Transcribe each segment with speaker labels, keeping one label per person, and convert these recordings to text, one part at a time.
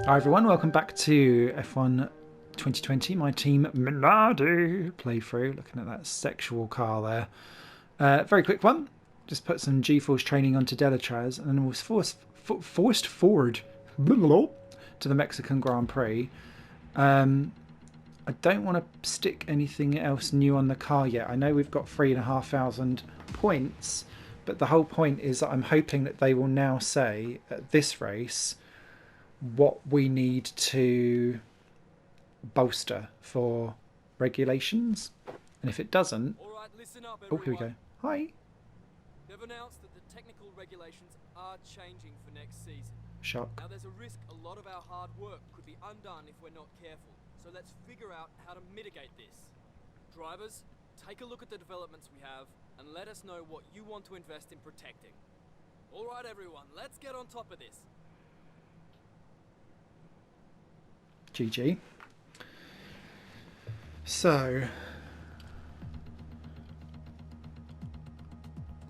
Speaker 1: Hi everyone, welcome back to F1 2020, my team Minardi playthrough, looking at that sexual car there. Very quick one, just put some G-Force training onto Delatraz and then was forced forward to the Mexican Grand Prix. I don't want to stick anything else new on the car yet. I know we've got 3,500 points, but the whole point is that I'm hoping that they will now say at this race what we need to bolster for regulations, and if it doesn't,
Speaker 2: all right, listen up,
Speaker 1: oh, here we go. Hi.
Speaker 2: They've announced that the technical regulations are changing for next season.
Speaker 1: Shock.
Speaker 2: Now there's a risk a lot of our hard work could be undone if we're not careful, so let's figure out how to mitigate this. Drivers, take a look at the developments we have and let us know what you want to invest in protecting. All right everyone, let's get on top of this.
Speaker 1: GG. So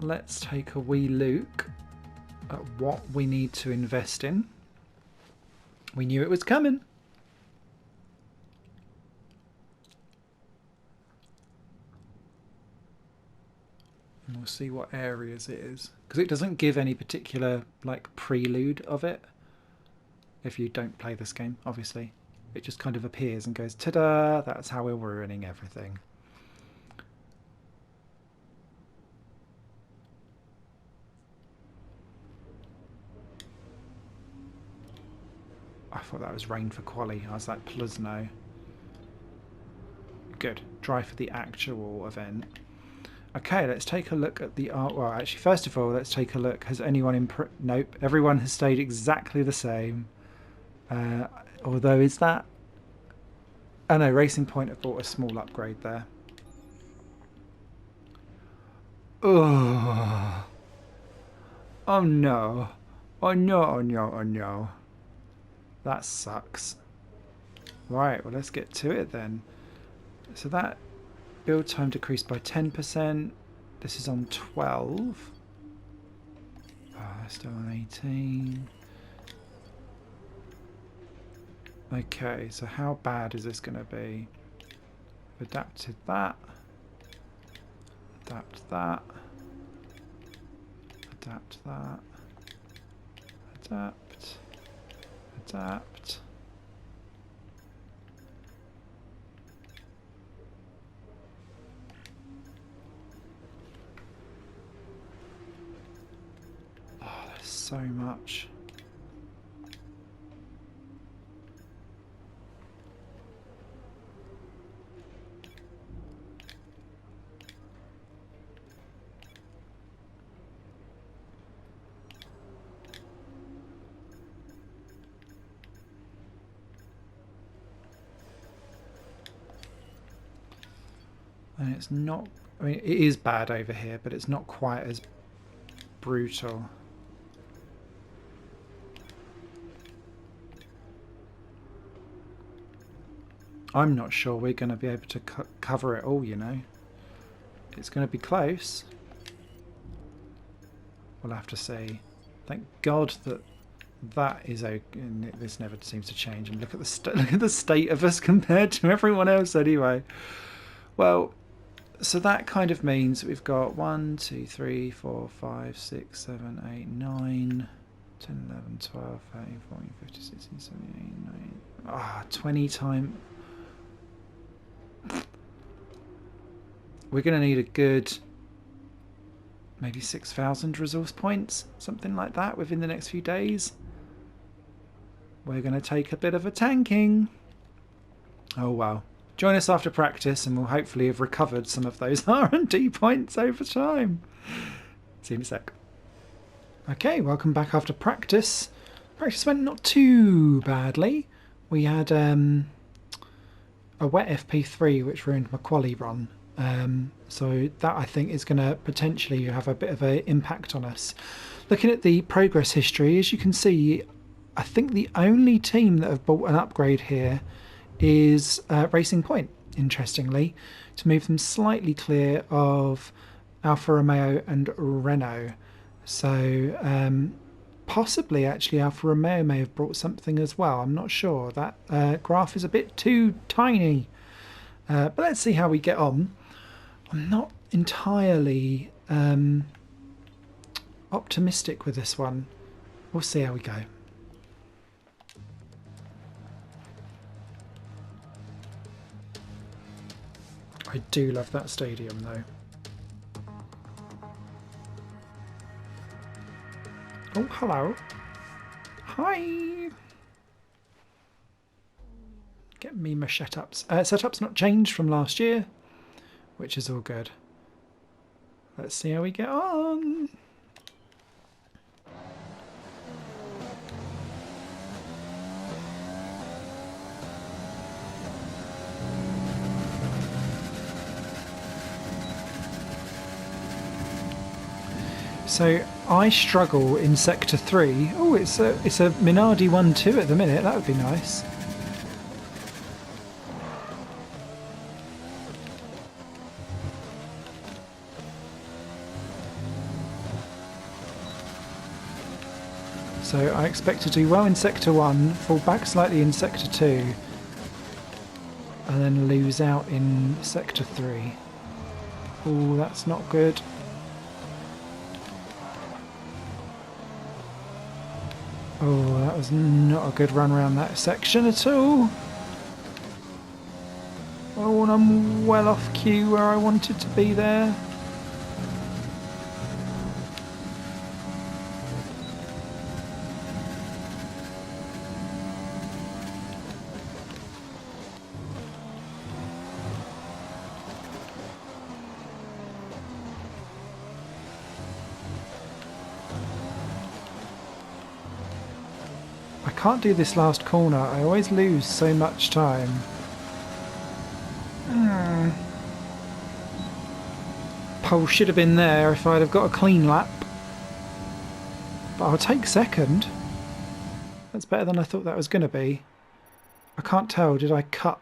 Speaker 1: let's take a wee look at what we need to invest in. We knew it was coming. And we'll see what areas it is, because it doesn't give any particular like prelude of it if you don't play this game, obviously. It just kind of appears and goes, ta-da, that's how we're ruining everything. I thought that was rain for quali. I was like, plus no. Good. Dry for the actual event. Okay, let's take a look at the art. Well, actually, first of all, let's take a look. Has anyone nope, everyone has stayed exactly the same. Although, is that... Oh no, Racing Point have bought a small upgrade there. Oh. Oh no. Oh no, oh no, oh no. That sucks. Right, well let's get to it then. So that build time decreased by 10%. This is on 12. Oh, still on 18. Okay, so how bad is this going to be? Adapted that. Adapt that. Adapt that. Adapt. Adapt. Oh, there's so much. And it's not, I mean, it is bad over here, but it's not quite as brutal. I'm not sure we're going to be able to cover it all, you know. It's going to be close. We'll have to see. Thank God that that is okay. This never seems to change. And look at the state of us compared to everyone else anyway. Well, so that kind of means we've got 1, 2, 3, 4, 5, 6, 7, 8, 9, 10, 11, 12, 13, 14, 15, 16, 17, 18, 19. Ah, 20 times. We're going to need a good maybe 6,000 resource points, something like that, within the next few days. We're going to take a bit of a tanking. Oh, wow. Join us after practice and we'll hopefully have recovered some of those R&D points over time. See you in a sec. Okay, welcome back after practice. Practice went not too badly. We had a wet FP3 which ruined my quali run. So that I think is going to potentially have a bit of an impact on us. Looking at the progress history, as you can see, I think the only team that have bought an upgrade here is Racing Point, interestingly, to move them slightly clear of Alfa Romeo and Renault. So possibly actually Alfa Romeo may have brought something as well. I'm not sure. That graph is a bit too tiny. But let's see how we get on. I'm not entirely optimistic with this one. We'll see how we go. I do love that stadium though. Oh, hello. Hi. Get me my setups. Setup's not changed from last year, which is all good. Let's see how we get on. So I struggle in sector 3. Oh, it's a Minardi 1-2 at the minute. That would be nice. So I expect to do well in sector 1, fall back slightly in sector 2, and then lose out in sector 3. Oh, that's not good. Oh, that was not a good run around that section at all. Oh, and I'm well off cue where I wanted to be there. I can't do this last corner. I always lose so much time. Pole should have been there if I'd have got a clean lap. But I'll take second. That's better than I thought that was going to be. I can't tell. Did I cut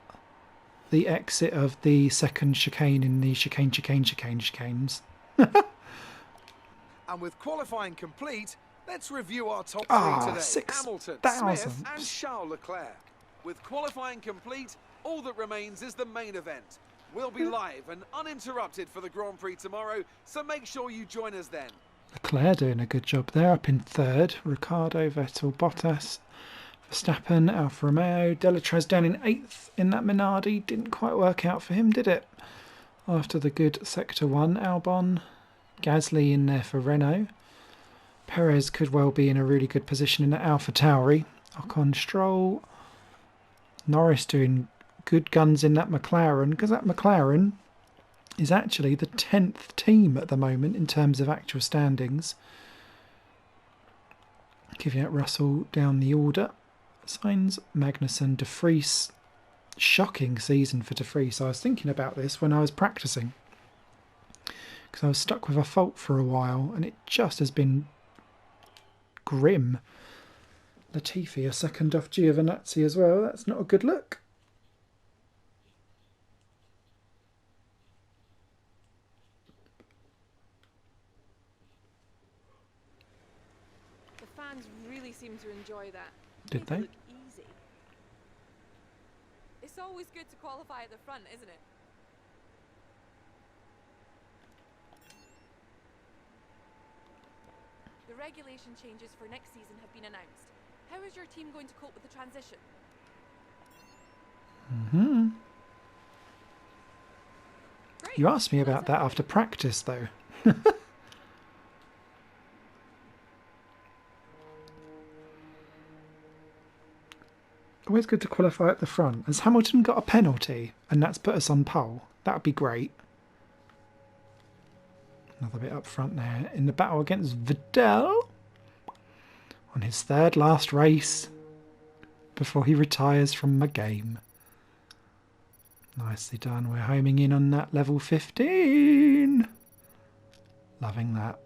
Speaker 1: the exit of the second chicane in the chicanes?
Speaker 3: And with qualifying complete, let's review our top three today.
Speaker 1: 6,000.
Speaker 3: Hamilton, Smith and Charles Leclerc. With qualifying complete, all that remains is the main event. We'll be live and uninterrupted for the Grand Prix tomorrow, so make sure you join us then.
Speaker 1: Leclerc doing a good job there, up in third. Ricciardo, Vettel, Bottas, Verstappen, Alfa Romeo. Delatrez down in 8th in that Minardi. Didn't quite work out for him, did it? After the good Sector 1, Albon. Gasly in there for Renault. Perez could well be in a really good position in the Alpha Tauri. Ocon, Stroll. Norris doing good guns in that McLaren, because that McLaren is actually the 10th team at the moment in terms of actual standings. Kvyat, Russell down the order. Sainz, Magnussen, De Vries. Shocking season for De Vries. I was thinking about this when I was practicing, because I was stuck with a fault for a while and it just has been grim. Latifi a second off Giovinazzi as well. That's not a good look.
Speaker 4: The fans really seem to enjoy that.
Speaker 1: Did they?
Speaker 4: Look easy. It's always good to qualify at the front, isn't it? The regulation changes for next season have been announced. How is your team going to cope with the transition? Great.
Speaker 1: You asked me about that after practice, though. Always good to qualify at the front. Has Hamilton got a penalty and that's put us on pole? That would be great. Another bit up front there in the battle against Vettel on his third last race before he retires from the game. Nicely done. We're homing in on that level 15. Loving that.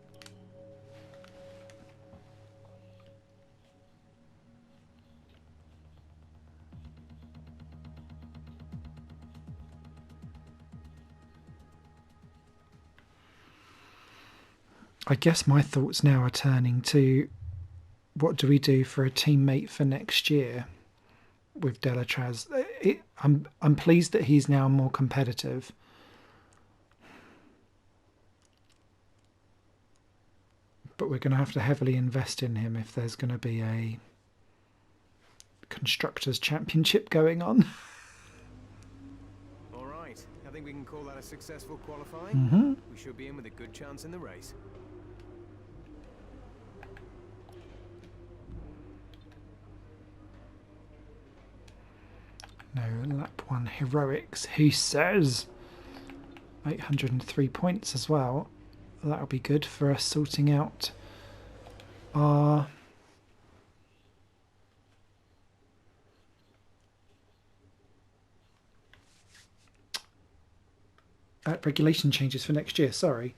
Speaker 1: I guess my thoughts now are turning to what do we do for a teammate for next year with Delatraz. I'm pleased that he's now more competitive. But we're going to have to heavily invest in him if there's going to be a Constructors' Championship going on.
Speaker 5: All right, I think we can call that a successful qualifying.
Speaker 1: Mm-hmm.
Speaker 5: We should be in with a good chance in the race.
Speaker 1: No, lap 1 heroics. Who says 803 points as well. That'll be good for us sorting out our regulation changes for next year. Sorry.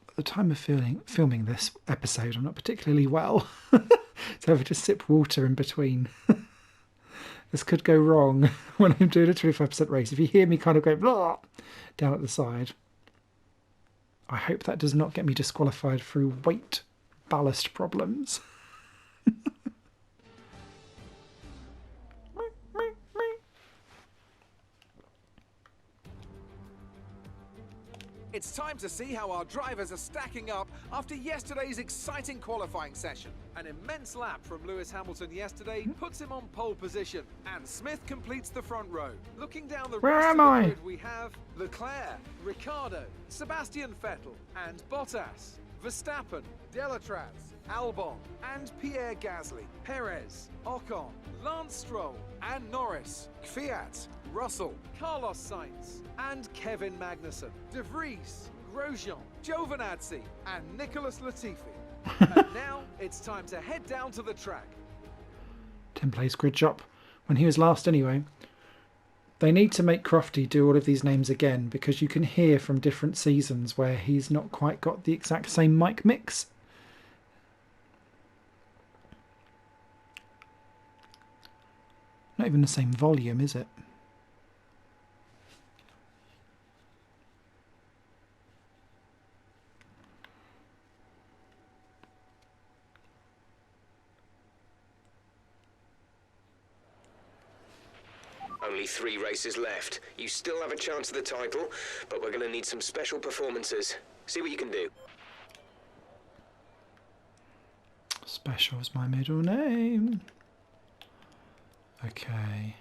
Speaker 1: At the time of filming this episode, I'm not particularly well. So I have to sip water in between. This could go wrong when I'm doing a 25% race. If you hear me kind of go blah down at the side, I hope that does not get me disqualified through weight ballast problems.
Speaker 3: It's time to see how our drivers are stacking up after yesterday's exciting qualifying session. An immense lap from Lewis Hamilton yesterday puts him on pole position, and Smith completes the front row. Looking down the rest of the grid, we have Leclerc, Ricciardo, Sebastian Vettel, and Bottas, Verstappen, Delatraz, Albon, and Pierre Gasly, Perez, Ocon, Lance Stroll, and Norris, Kvyat, Russell, Carlos Sainz, and Kevin Magnussen, De Vries, Grosjean, Giovinazzi, and Nicholas Latifi. And now it's time to head down to the track.
Speaker 1: Tim plays Grid Shop when he was last anyway. They need to make Crofty do all of these names again, because you can hear from different seasons where he's not quite got the exact same mic mix. Not even the same volume, is it?
Speaker 6: Only 3 races left. You still have a chance at the title, but we're going to need some special performances. See what you can do.
Speaker 1: Special's my middle name. Okay.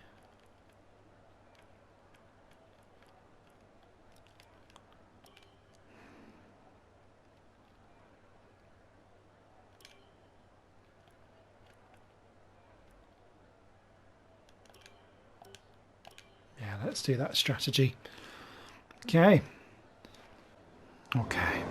Speaker 1: Yeah, let's do that strategy. Okay. Okay.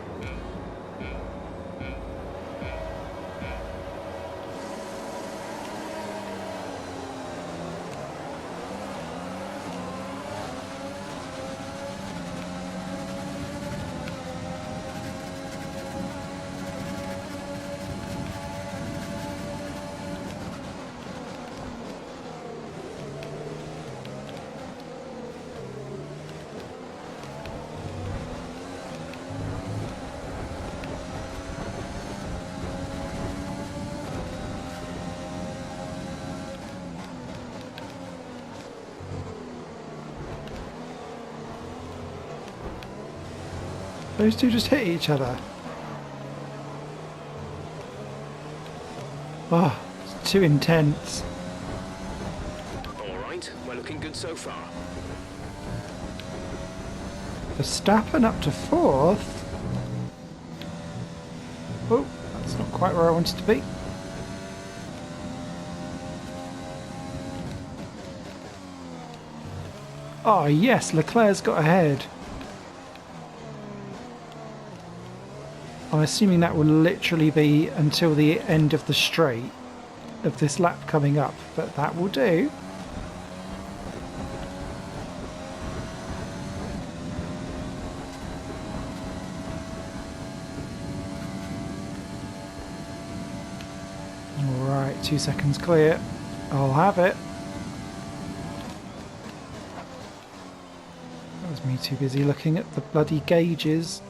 Speaker 1: Those two just hit each other. Oh, it's too intense.
Speaker 6: All right, we're looking good so far.
Speaker 1: Verstappen up to 4th. Oh, that's not quite where I wanted to be. Oh yes, Leclerc's got ahead. I'm assuming that will literally be until the end of the straight of this lap coming up, but that will do. Alright, 2 seconds clear. I'll have it. That was me too busy looking at the bloody gauges.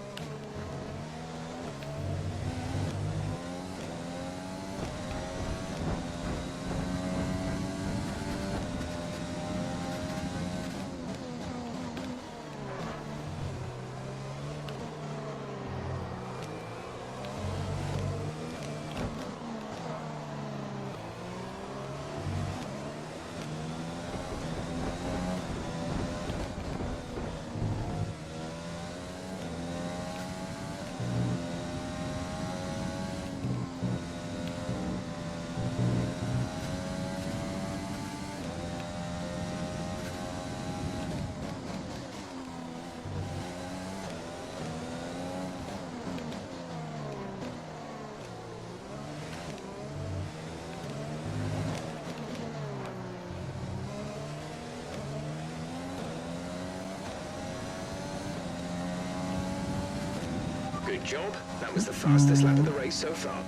Speaker 6: job. That was the fastest lap of the race so far.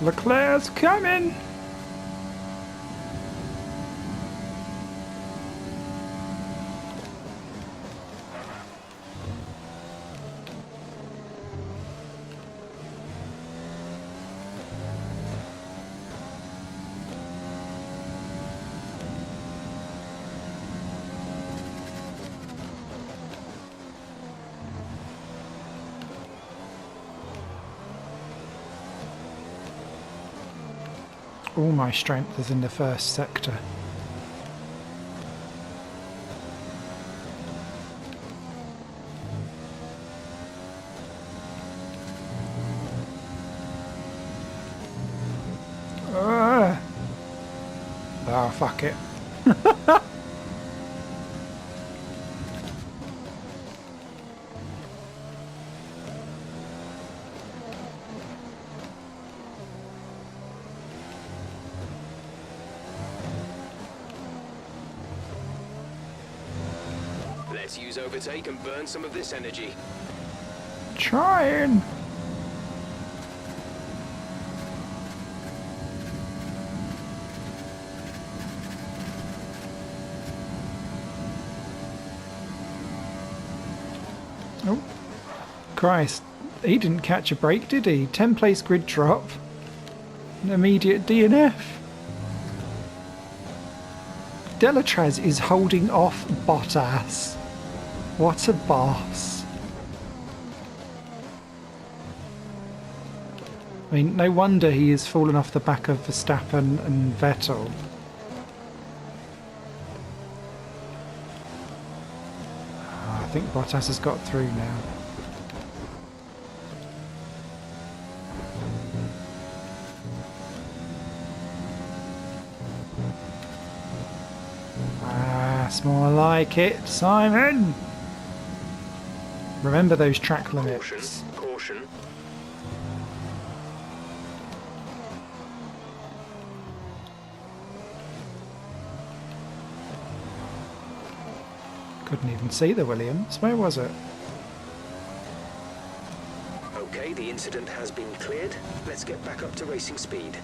Speaker 1: Leclerc's coming! All my strength is in the first sector. Oh, fuck it.
Speaker 6: Let's use overtake and burn some of this energy.
Speaker 1: Trying. Oh, Christ. He didn't catch a break, did he? 10 place grid drop. An immediate DNF. Delatraz is holding off Bottas. What a boss. I mean, no wonder he has fallen off the back of Verstappen and Vettel. Oh, I think Bottas has got through now. That's more like it, Simon! Remember those track limits.
Speaker 6: Caution, caution.
Speaker 1: Couldn't even see the Williams. Where was it?
Speaker 6: Okay, the incident has been cleared. Let's get back up to racing speed.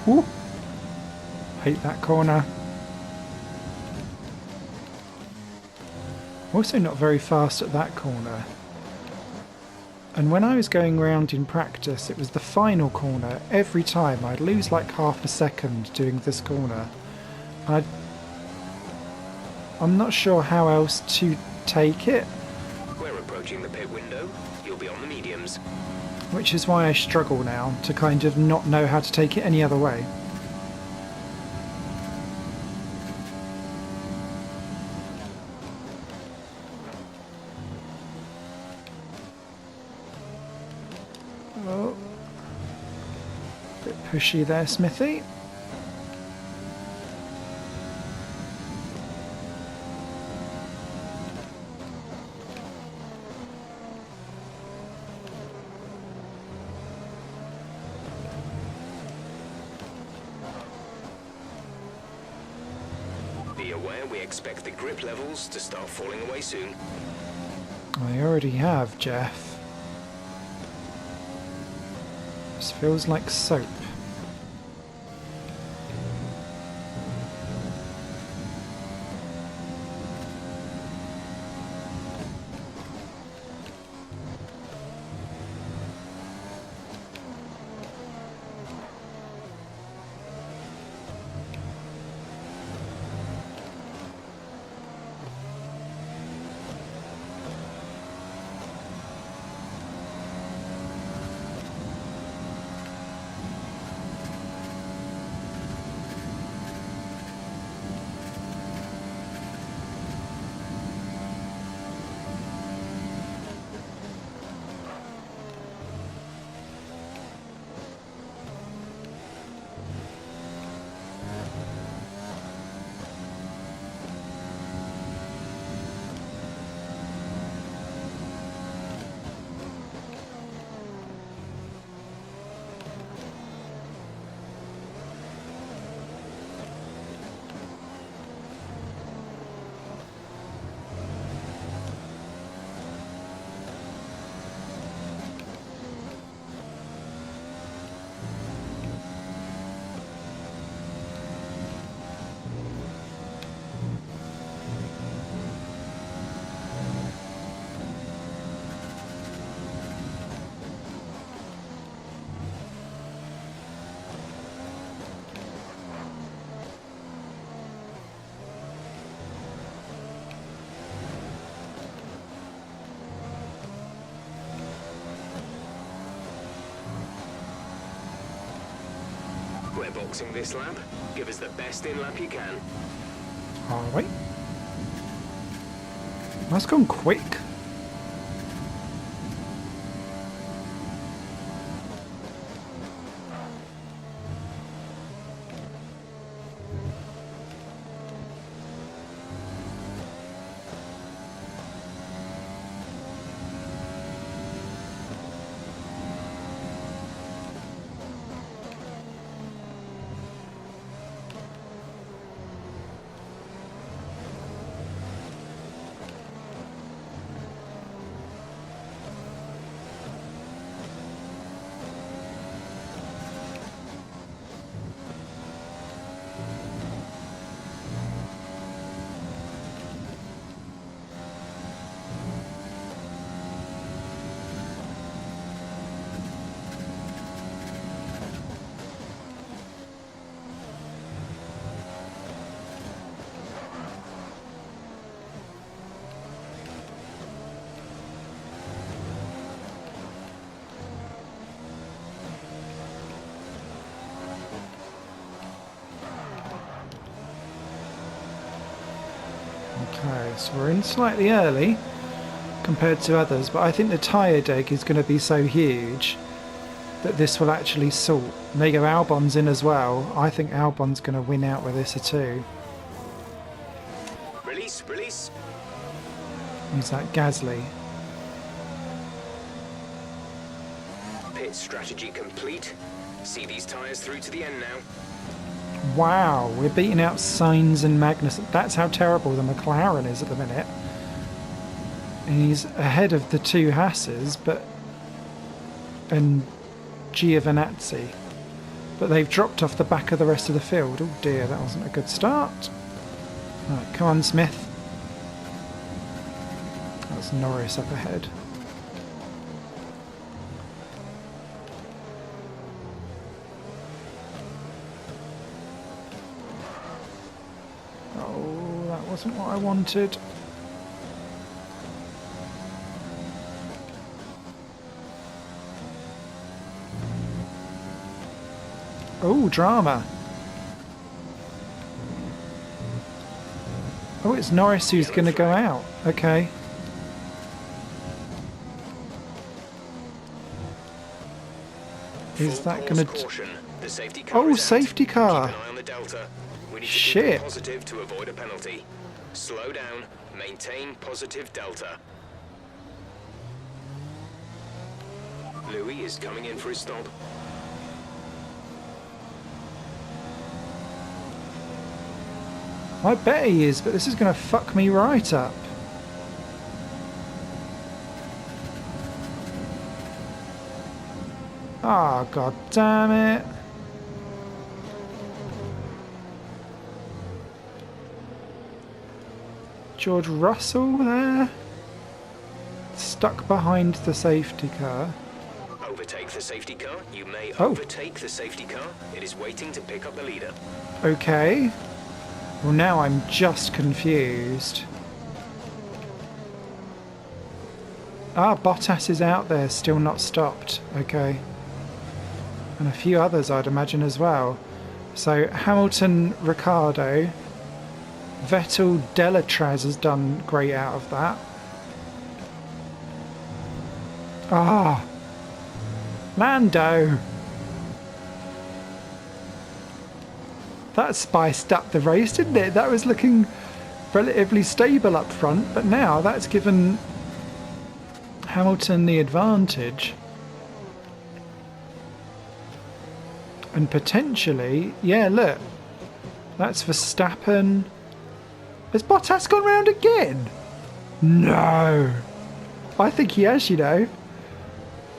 Speaker 1: Ooh. Hate that corner. Also not very fast at that corner. And when I was going round in practice, it was the final corner. Every time I'd lose like half a second doing this corner. I'm not sure how else to take it.
Speaker 6: We're approaching the pit window. You'll be on the mediums.
Speaker 1: Which is why I struggle now to kind of not know how to take it any other way. Oh. Bit pushy there, Smithy.
Speaker 6: Be aware we expect the grip levels to start falling away soon.
Speaker 1: I already have, Jeff. This feels like soap.
Speaker 6: square boxing this lap. Give us the best in lap you can.
Speaker 1: Are we? That's gone quick. Okay, so we're in slightly early compared to others, but I think the tyre dig is going to be so huge that this will actually sort. And there you go, Albon's in as well. I think Albon's going to win out with this too.
Speaker 6: Release, release.
Speaker 1: Who's that? Gasly.
Speaker 6: Pit strategy complete. See these tyres through to the end now.
Speaker 1: Wow, we're beating out Sainz and Magnussen. That's how terrible the McLaren is at the minute. And he's ahead of the two Hasses, and Giovinazzi. But they've dropped off the back of the rest of the field. Oh dear, that wasn't a good start. Right, come on, Smith. That's Norris up ahead. Oh, that wasn't what I wanted. Oh, drama. Oh, it's Norris who's going to go out. Okay. Is that going to... Oh, safety car.
Speaker 6: Keep an eye on the delta. We need to
Speaker 1: Shit.
Speaker 6: keep it positive to avoid a penalty. Slow down. Maintain positive delta. Louis is coming in for his stop.
Speaker 1: I bet he is, but this is going to fuck me right up. Oh, god damn it. George Russell there. Stuck behind the safety car.
Speaker 6: Overtake the safety car. You may
Speaker 1: Oh.
Speaker 6: overtake the safety car. It is waiting to pick up the leader.
Speaker 1: Okay. Well, now I'm just confused. Ah, Bottas is out there, still not stopped. Okay. And a few others, I'd imagine, as well. So, Hamilton, Ricciardo, Vettel, Delatraz has done great out of that. Ah! Lando! That spiced up the race, didn't it? That was looking relatively stable up front, but now that's given Hamilton the advantage. And potentially, yeah, look, that's Verstappen. Has Bottas gone round again? No. I think he has, you know.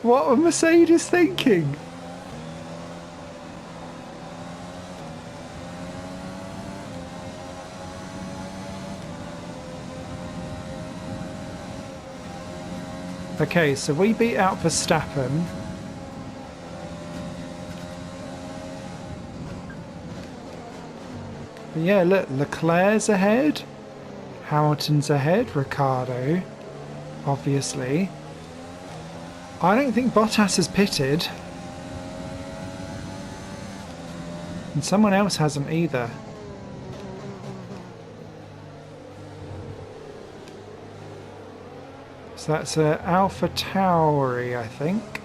Speaker 1: What are Mercedes thinking? Okay, so we beat out Verstappen. But yeah, look, Leclerc's ahead. Hamilton's ahead. Ricciardo, obviously. I don't think Bottas has pitted. And someone else hasn't either. So that's Alpha Tauri, I think.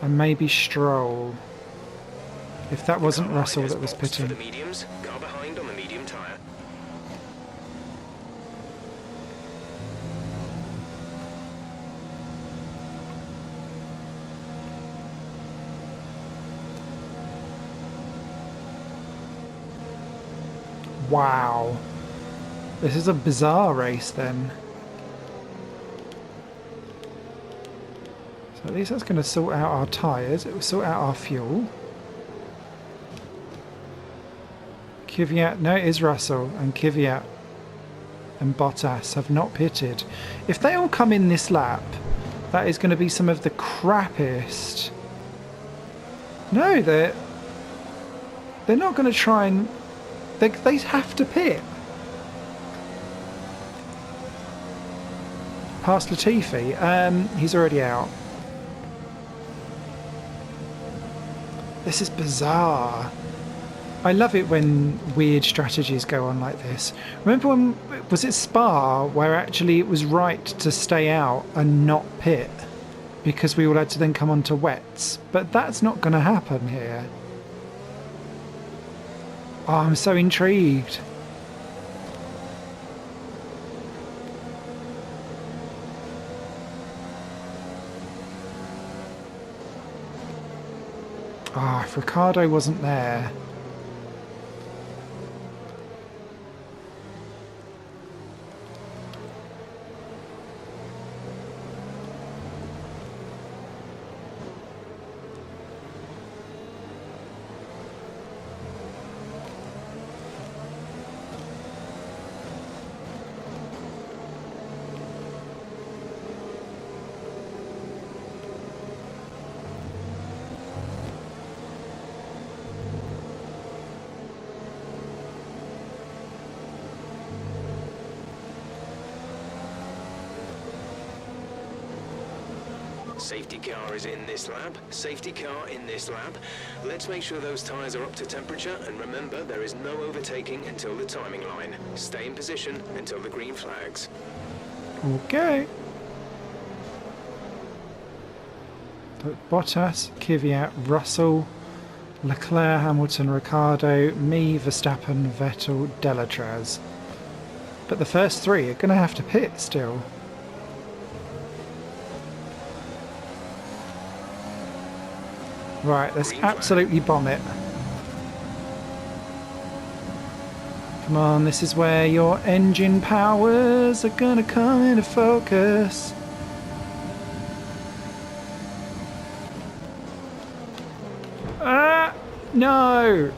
Speaker 1: And maybe Stroll. If that wasn't
Speaker 6: Car
Speaker 1: Russell
Speaker 6: has
Speaker 1: that was
Speaker 6: boxed for
Speaker 1: pitting.
Speaker 6: the mediums. Car behind on the medium tyre.
Speaker 1: Wow. This is a bizarre race then. So at least that's going to sort out our tyres. It will sort out our fuel. Kvyat, no, it is Russell, and Kvyat and Bottas have not pitted. If they all come in this lap, that is going to be some of the crappiest. No, they're not going to try and... They have to pit. Past Latifi. He's already out. This is bizarre. I love it when weird strategies go on like this. Remember when, was it Spa, where actually it was right to stay out and not pit because we all had to then come onto wets? But that's not going to happen here. Oh, I'm so intrigued. Ah, if Ricardo wasn't there.
Speaker 6: Safety car is in this lap. Safety car in this lap. Let's make sure those tyres are up to temperature, and remember, there is no overtaking until the timing line. Stay in position until the green flags.
Speaker 1: Okay. So Bottas, Kvyat, Russell, Leclerc, Hamilton, Ricardo, me, Verstappen, Vettel, Delatraz. But the first three are going to have to pit still. Right, let's absolutely bomb it. Come on, this is where your engine powers are gonna come into focus. Ah, no!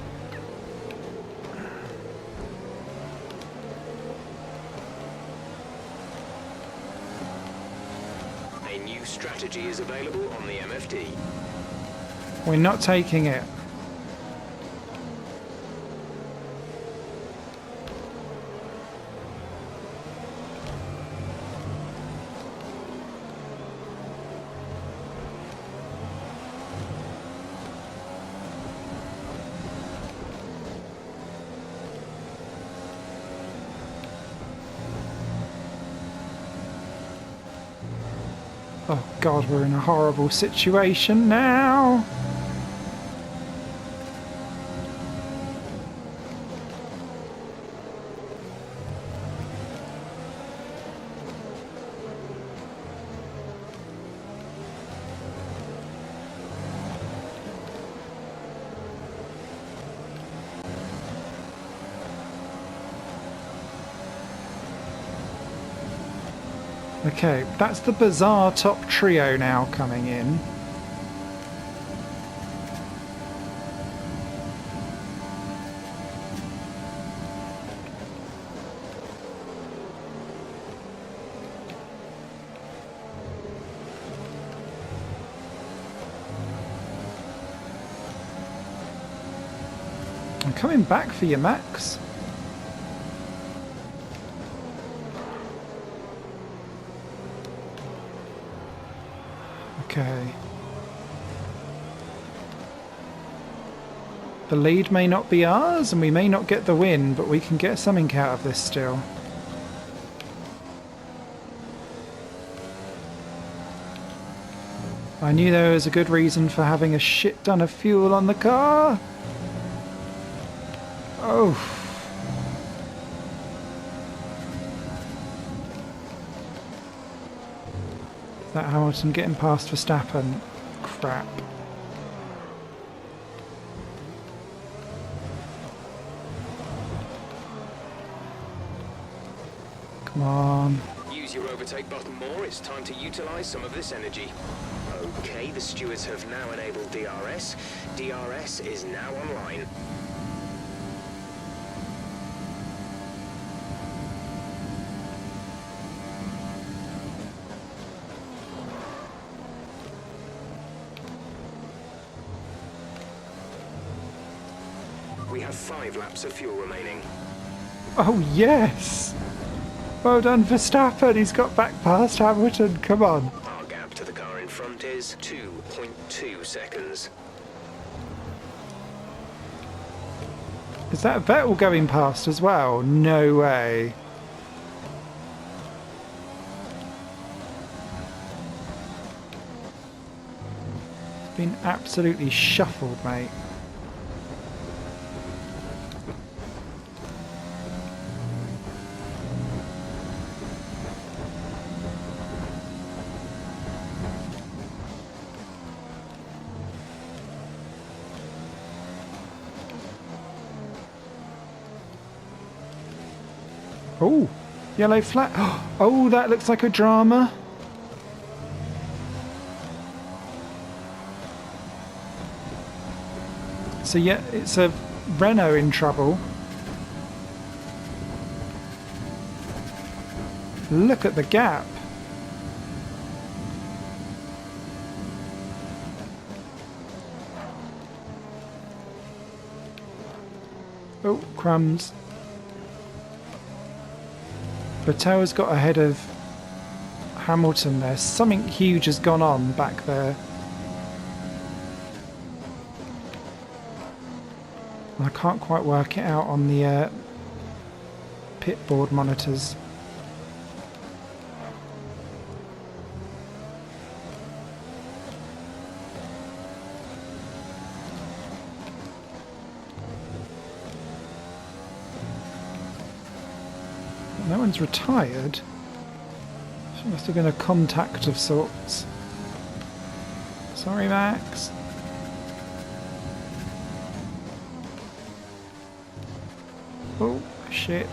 Speaker 6: A new strategy is available on the MFD.
Speaker 1: We're not taking it. Oh God, we're in a horrible situation now. Okay, that's the bizarre top trio now coming in. I'm coming back for you, Max. Okay. The lead may not be ours and we may not get the win, but we can get something out of this still. I knew there was a good reason for having a shit ton of fuel on the car. Oh. Is that Hamilton getting past Verstappen? Crap. Come on.
Speaker 6: Use your overtake button more. It's time to utilize some of this energy. Okay, the stewards have now enabled DRS. DRS is now online. We have 5 laps of fuel remaining.
Speaker 1: Oh yes! Well done Verstappen, he's got back past Hamilton, come on.
Speaker 6: Our gap to the car in front is 2.2 seconds.
Speaker 1: Is that Vettel going past as well? No way. It's been absolutely shuffled, mate. Oh, yellow flag. Oh, that looks like a drama. So yeah, it's a Renault in trouble. Look at the gap. Oh, crumbs. Vettel's got ahead of Hamilton there. Something huge has gone on back there. I can't quite work it out on the pit board monitors. No one's retired. She must have been a contact of sorts. Sorry, Max. Oh, shit.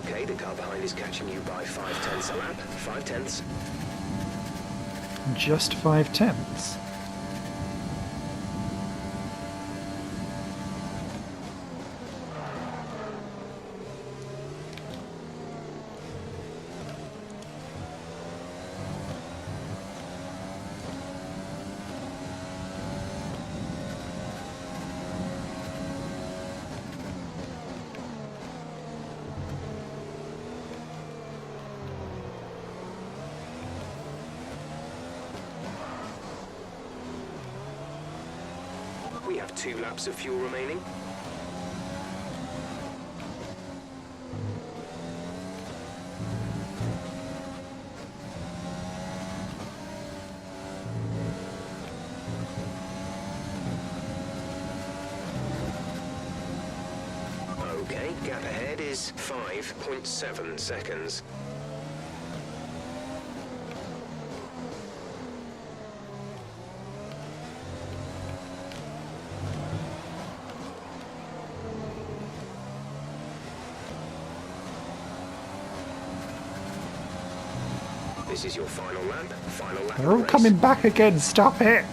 Speaker 6: Okay, the car behind is catching you by 5/10 a lap. 5/10.
Speaker 1: Just 5/10.
Speaker 6: We have 2 laps of fuel remaining. Okay, gap ahead is 5.7 seconds. This is your final lap. Final lap.
Speaker 1: They're all coming back again, stop it!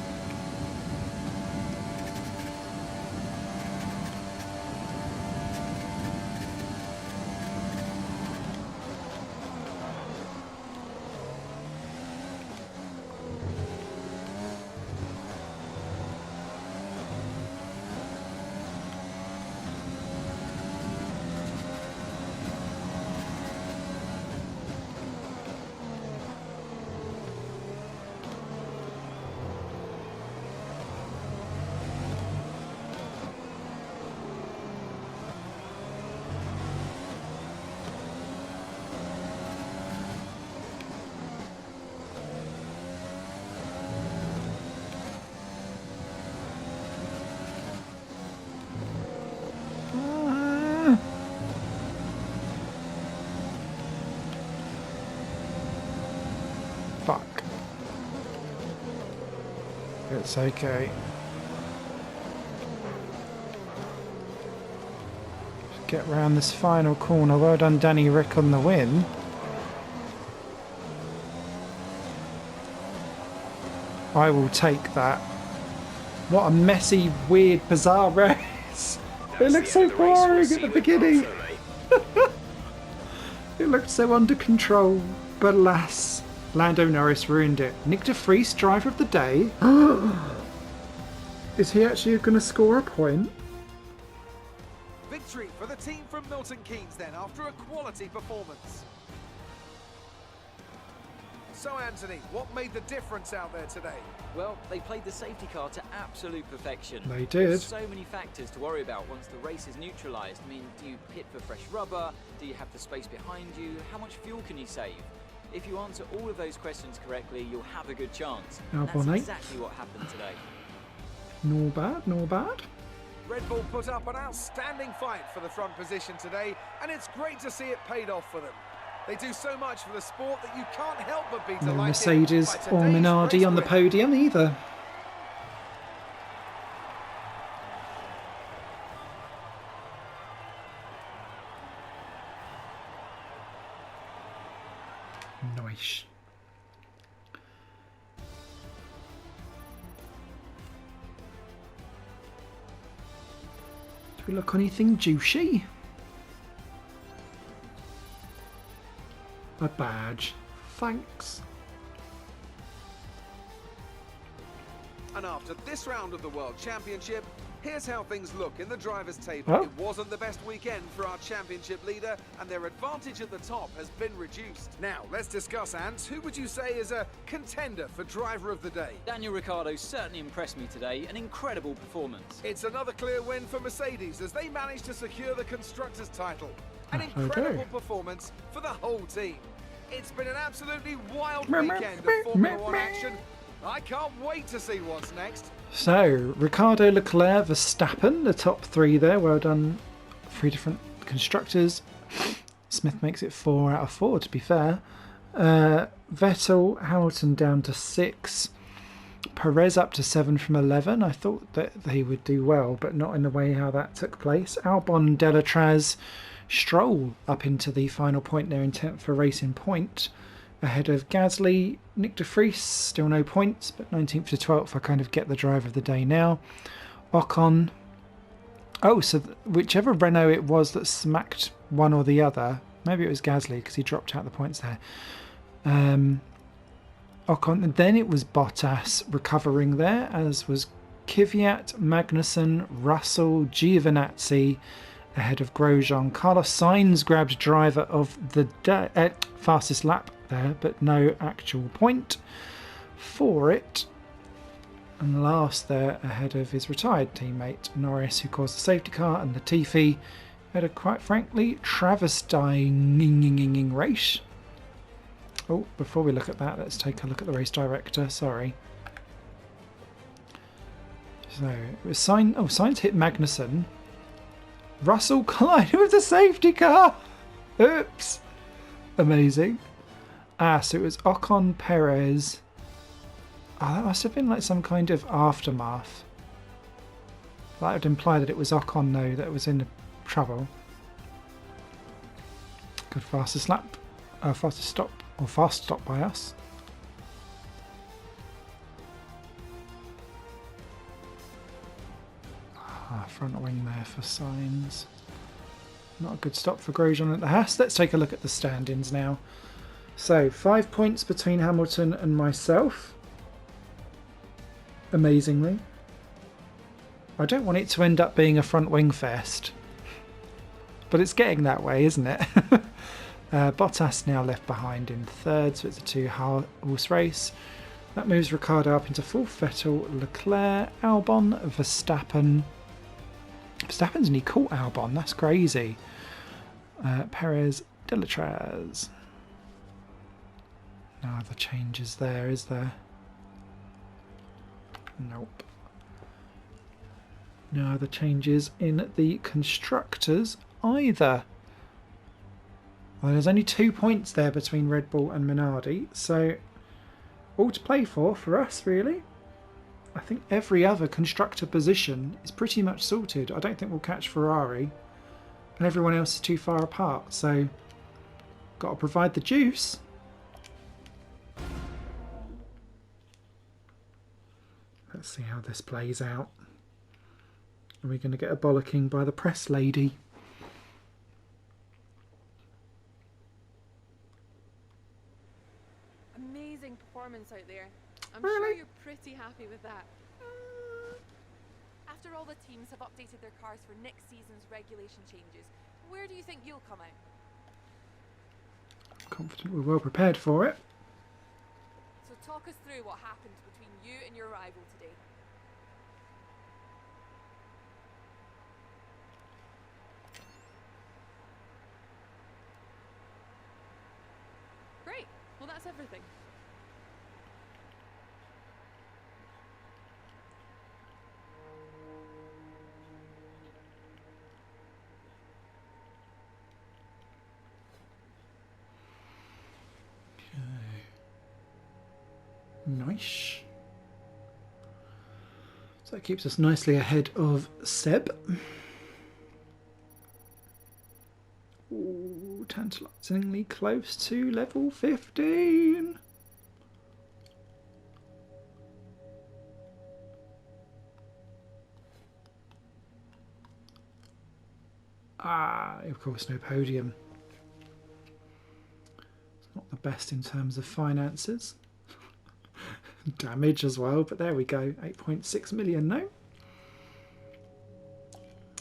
Speaker 1: It's okay. Get round this final corner. Well done, Danny Rick, on the win. I will take that. What a messy, weird, bizarre race. It looked so boring at the beginning. It looked so under control, but alas, Lando Norris ruined it. Nick de Vries, driver of the day. Is he actually going to score a point?
Speaker 3: Victory for the team from Milton Keynes then, after a quality performance. So Anthony, what made the difference out there today?
Speaker 7: Well, they played the safety car to absolute perfection.
Speaker 1: They did.
Speaker 7: There's so many factors to worry about once the race is neutralised. I mean, do you pit for fresh rubber? Do you have the space behind you? How much fuel can you save? If you answer all of those questions correctly, you'll have a good chance. And that's exactly what happened today.
Speaker 1: No bad, no bad.
Speaker 3: Red Bull put up an outstanding fight for the front position today, and it's great to see it paid off for them. They do so much for the sport that you can't help but be delighted.
Speaker 1: No Mercedes or Minardi on the podium either. Nice. Do we look anything juicy? A badge. Thanks.
Speaker 3: And after this round of the World Championship, here's how things look in the drivers' table.
Speaker 1: Oh.
Speaker 3: It wasn't the best weekend for our championship leader, and their advantage at the top has been reduced. Now, let's discuss, Ants. Who would you say is a contender for driver of the day?
Speaker 7: Daniel Ricciardo certainly impressed me today. An incredible performance.
Speaker 3: It's another clear win for Mercedes as they managed to secure the Constructors' title. An
Speaker 1: That's
Speaker 3: incredible
Speaker 1: okay.
Speaker 3: performance for the whole team. It's been an absolutely wild weekend of Formula One action. I can't wait to see what's next.
Speaker 1: So, Ricciardo, Leclerc, Verstappen, the top three there. Well done. 3 different constructors. Smith makes it 4 out of 4, to be fair. Vettel, Hamilton down to 6. Perez up to 7 from 11. I thought that they would do well, but not in the way how that took place. Albon, Delatraz, Stroll up into the final point there in 10th for Racing Point. Ahead of Gasly, Nick de Vries, still no points, but 19th to 12th. I kind of get the driver of the day now. Ocon. Oh, so whichever Renault it was that smacked one or the other, maybe it was Gasly because he dropped out the points there. Ocon, and then it was Bottas recovering there, as was Kvyat, Magnussen, Russell, Giovinazzi, ahead of Grosjean. Carlos Sainz grabbed driver of the day, fastest lap there, but no actual point for it. And last there, ahead of his retired teammate Norris, who caused the safety car, and Latifi had a quite frankly travesty race. Oh, before we look at that, let's take a look at the race director. Sorry. So it was Sainz. Oh, Sainz hit Magnussen. Russell collided with the safety car. Oops. Amazing. So it was Ocon, Perez. Oh, that must have been like some kind of aftermath. That would imply that it was Ocon, though, that was in trouble. Good fastest lap. Fastest stop. Or fast stop by us. Front wing there for Sainz. Not a good stop for Grosjean at the Haas. Let's take a look at the standings now. So, 5 points between Hamilton and myself. Amazingly. I don't want it to end up being a front wing fest. But it's getting that way, isn't it? Bottas now left behind in third, so it's a 2-horse race. That moves Ricciardo up into fourth. Vettel, Leclerc, Albon, Verstappen. Verstappen's nearly caught Albon, that's crazy. Perez, Delatraz. No other changes there, is there? Nope. No other changes in the constructors either. Well, there's only 2 points there between Red Bull and Minardi, so all to play for us, really. I think every other constructor position is pretty much sorted. I don't think we'll catch Ferrari. And everyone else is too far apart, so got to provide the juice. Let's see how this plays out. Are we going to get a bollocking by the press lady?
Speaker 4: Amazing performance out there. I'm
Speaker 1: Really?
Speaker 4: sure you're pretty happy with that. After all the teams have updated their cars for next season's regulation changes, where do you think you'll come out?
Speaker 1: I'm confident we're well prepared for it.
Speaker 4: So talk us through what happened between you and your rival today. Great. Well, that's everything.
Speaker 1: Nice. So that keeps us nicely ahead of Seb. Ooh, tantalisingly close to level 15. Ah, of course, no podium. It's not the best in terms of finances. Damage as well, but there we go. 8.6 million, no?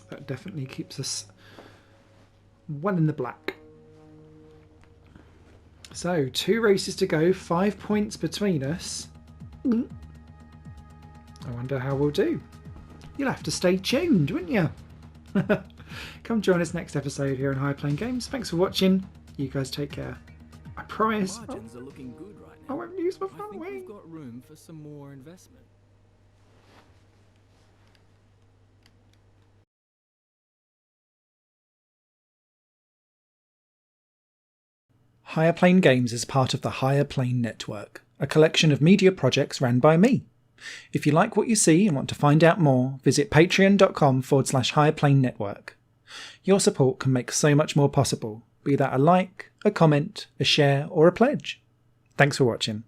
Speaker 1: That definitely keeps us well in the black. So, 2 races to go, 5 points between us. I wonder how we'll do. You'll have to stay tuned, wouldn't you? Come join us next episode here on High Plane Games. Thanks for watching. You guys take care. I promise.
Speaker 2: Margins are looking good right
Speaker 1: I
Speaker 2: now.
Speaker 1: won't use my
Speaker 2: I
Speaker 1: front
Speaker 2: think
Speaker 1: wing.
Speaker 2: we've got room for some more investment.
Speaker 1: Higher Plane Games is part of the Higher Plane Network, a collection of media projects ran by me. If you like what you see and want to find out more, visit patreon.com/Higher Plane Network. Your support can make so much more possible, be that a like, a comment, a share, or a pledge. Thanks for watching.